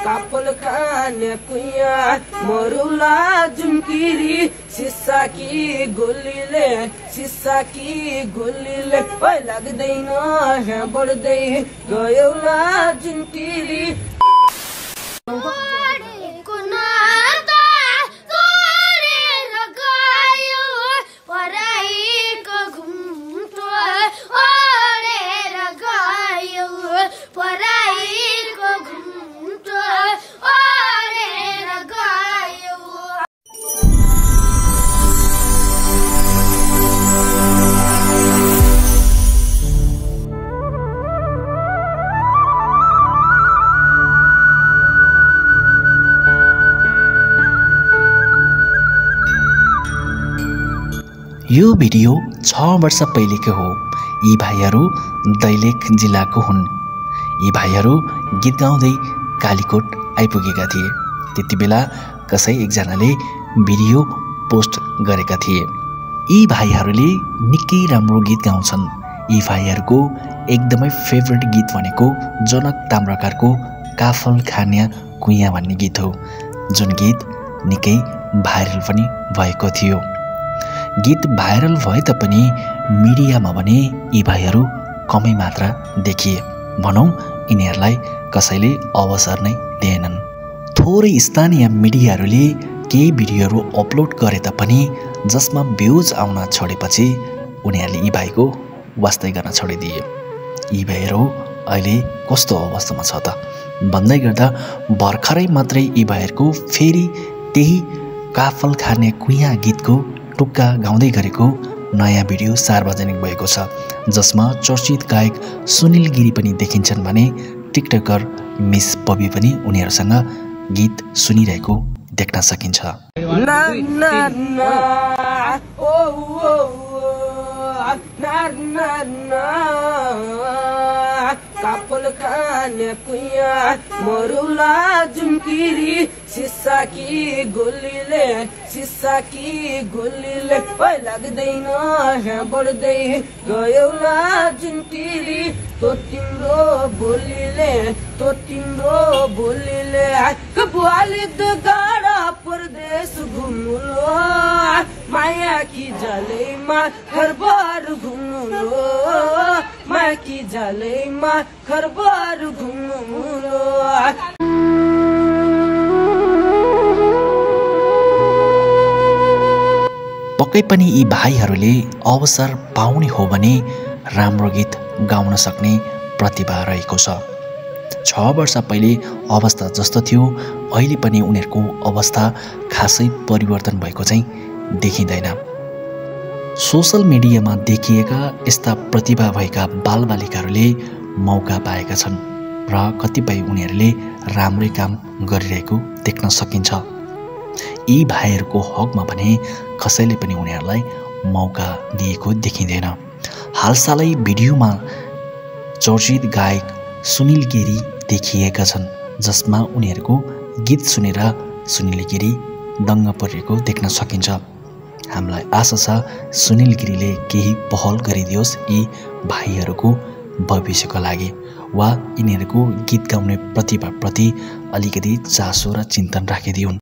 Carpel खाने कुया मरुला जुमकिरी शीशा की गोलीले ओइ लाग्दैन है बढ्दै गयोला जुमकिरी यो भिडियो 6 वर्ष पहिलेको हो। यी भाइहरू दैलेख जिल्लाको हुन्। यी भाइहरू गीत गाउँदै कालीकोट आइपुगेका थिए। त्यति बेला कसै एकजनाले भिडियो पोस्ट गरेका थिए। यी भाइहरूले निकै राम्रो गीत गाउँछन्। यी भाइहरूको एकदमै फेभरेट गीत भनेको जनक ताम्राकारको काफल खान्या कुइया भन्ने गीत हो, जुन गीत निकै भाइरल पनि भएको थियो। गीत भाइरल भए तापनि मिडियामा भने यी भाइहरू कमै मात्रा देखिए। भनौँ यिनीहरूलाई कसैले अवसर नै दिएनन्। थोरै स्थानीय मिडियाहरूले केही भिडियोहरू अपलोड गरे तापनि जसमा भ्युज आउन छोडेपछि उनीहरूले यी भाइको वास्तै गर्न छोडिदिए। यी भाइहरू अहिले कस्तो अवस्थामा छ त भन्दै गर्दा भर्खरै मात्रै यी भाइहरूको फेरि त्यही काफल खाने कुइया गीतको टुक्का गाउँदै गरेको नयाँ भिडियो सार्वजनिक भएको छ, जसमा चर्चित गायक सुनिल गिरी पनि देखिन्छन् भने टिकटकर मिस बबी पनि उनीहरूसँग गीत सुनिरहेको देख्न सकिन्छ। कापल खाने कुया मरुला जुमकिरी शीशा की गोलीले ओइ लाग्दैन है बढ्दै गयोला जुमकिरी तो तिम्रो बोलीले बुहाली त गाडा परदेश घुम्नुलो माया की जालैमा घरबार घुम्नुलो माया की जालैमा घरबार घुम्नुलो। पक्कै पनि यी भाइहरूले अवसर पाउने हो भने राम्रो गीत गाउन सक्ने प्रतिभा रहेको छ। 6 वर्ष पहिले अवस्था जस्तो थियो अहिले पनि उनीहरूको अवस्था खासै परिवर्तन भएको चाहिँ देखिँदैन। सोशल मिडियामा देखिएका यस्ता प्रतिभा भएका बालबालिकाहरूले मौका पाएका छन् र कतिपय उनीहरूले राम्रै काम गरिरहेको देख्न सकिन्छ। यी भाइहरूको हकमा भने कसैले पनि उनीहरूलाई मौका दिएको देखिँदैन। हालसालै भिडियोमा चर्चित गायक सुनिल गिरी देखिएका छन्, जसमा उनीहरूको गीत सुनेर सुनिल गिरी दङ्ग परेको देख्न सकिन्छ। हामीलाई आशा छ सुनिल गिरीले केही पहल गरिदियोस् यी भाइहरूको भविष्यको लागि, वा यिनीहरूको गीत गाउने प्रतिभाप्रति अलिकति चासो र चिन्तन राखिदिउन्।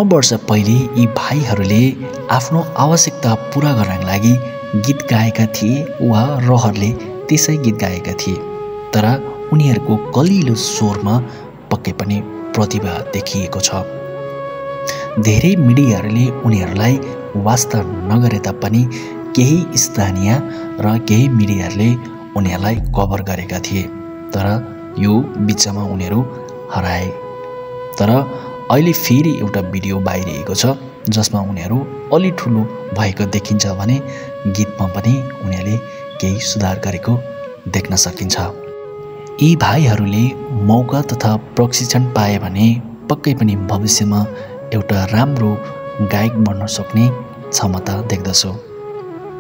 6 वर्ष पहिले यी भाइहरूले आफ्नो आवश्यकता पूरा गर्नका लागि गीत गाएका थिए वा रहरले त्यसै गीत गाएका थिए। तर उनीहरूको कलिलो स्वरमा पक्कै पनि प्रतिभा देखिएको छ। धेरै मिडियाहरूले उनीहरूलाई वास्ता नगरे तापनि केही स्थानीय र केही मिडियाहरूले उनीहरूलाई कभर गरेका थिए। तर यो बिचमा उनीहरू हराए। तर अहिले फेरि एउटा भिडियो बाहिरिएको छ जसमा उनीहरू अलि ठुलो भएको देखिन्छ भने गीतमा पनि उनीहरूले केही सुधार गरेको देख्न सकिन्छ। यी भाइहरूले मौका तथा प्रशिक्षण पाए भने पक्कै पनि भविष्यमा एउटा राम्रो गायक बन्न सक्ने क्षमता देख्दछु।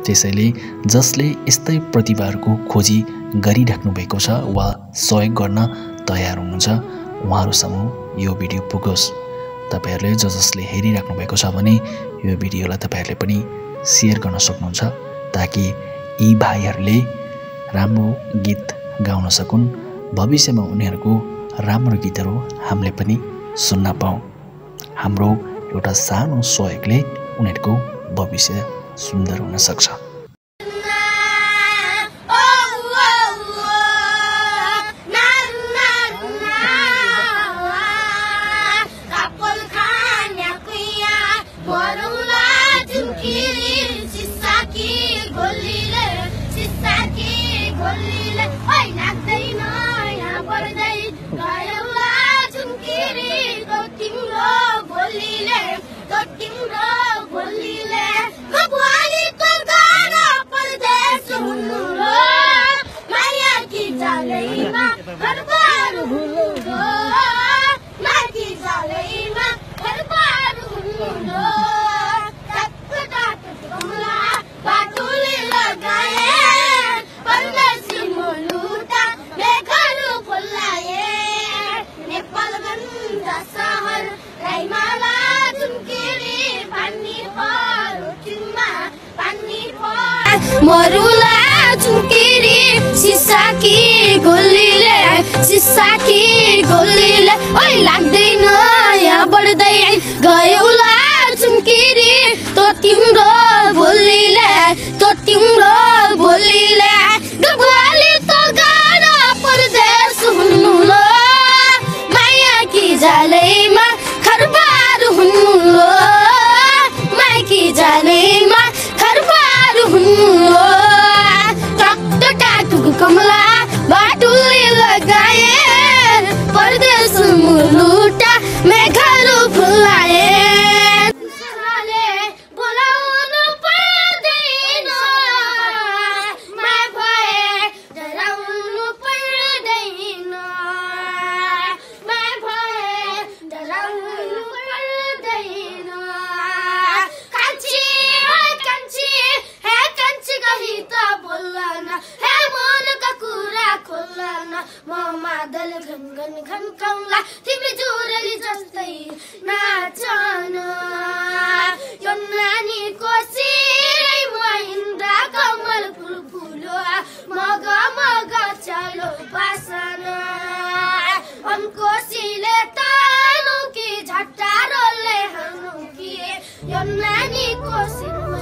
त्यसैले जसले यस्तै प्रतिभाहरूको खोजी गरिराख्नु भएको छ वा सहयोग गर्न तयार हुनुहुन्छ उहाँहरूसम्म यो भिडियो पुगोस्। तपाईहरूले जसले हेरिराख्नु भएको छ भने यो भिडियोलाई तपाईहरूले पनि सेयर गर्न सक्नुहुन्छ ताकि यी भाइहरूले राम्रो गीत गाउन सकुन्। भविष्यमा उनीहरूको राम्रो गीतहरू हामीले पनि सुन्न पाऊँ। हाम्रो एउटा सानो सहयोगले उनीहरूको भविष्य सुन्दर हुन सक्छ। मरुला चुकिरी सिसाकी गोलीले ओइ लाग्दैन यहाँ बढ्दै गयोला चुकिरी तो तिम्रो बोलीले गवाली तो गाडा परदेश हुनु लो माया की जालैमा खरबार हुनु लो माइकी जालैमा खरबार हुनु लो कमला बाटुले लगाए परदेश मुलुटा मेघालु फुलाए बोलाउनु पर्दैन भए डराउनु पर्दैन कान्छी गही त बोल्न म मादल घन कौला तिमी जुरेली जस्तै नाचन यो नानीको शिरमा इन्द्र कमल फुल फुलो मग चलो पासन हमको सिले तानु कि झट्टारोले हानु कि यो नानीको शिरमा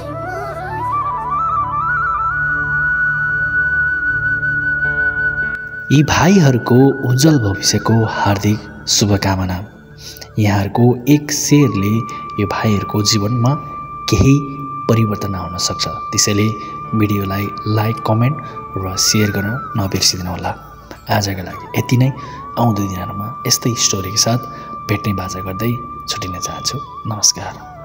यी भाइहरूको उज्जवल भविष्यको हार्दिक शुभकामना। यहाँहरूको एक शेयरले यो भाइहरूको जीवनमा केही परिवर्तन आउन सक्छ। त्यसैले भिडियोलाई लाइक, कमेन्ट र सेयर गर्न नबिर्सिदिनुहोला। आजका लागि यति नै। आउँदो दिनहरूमा यस्तै स्टोरीको साथ भेट्ने बाचा गर्दै छुटिन चाहन्छु। नमस्कार।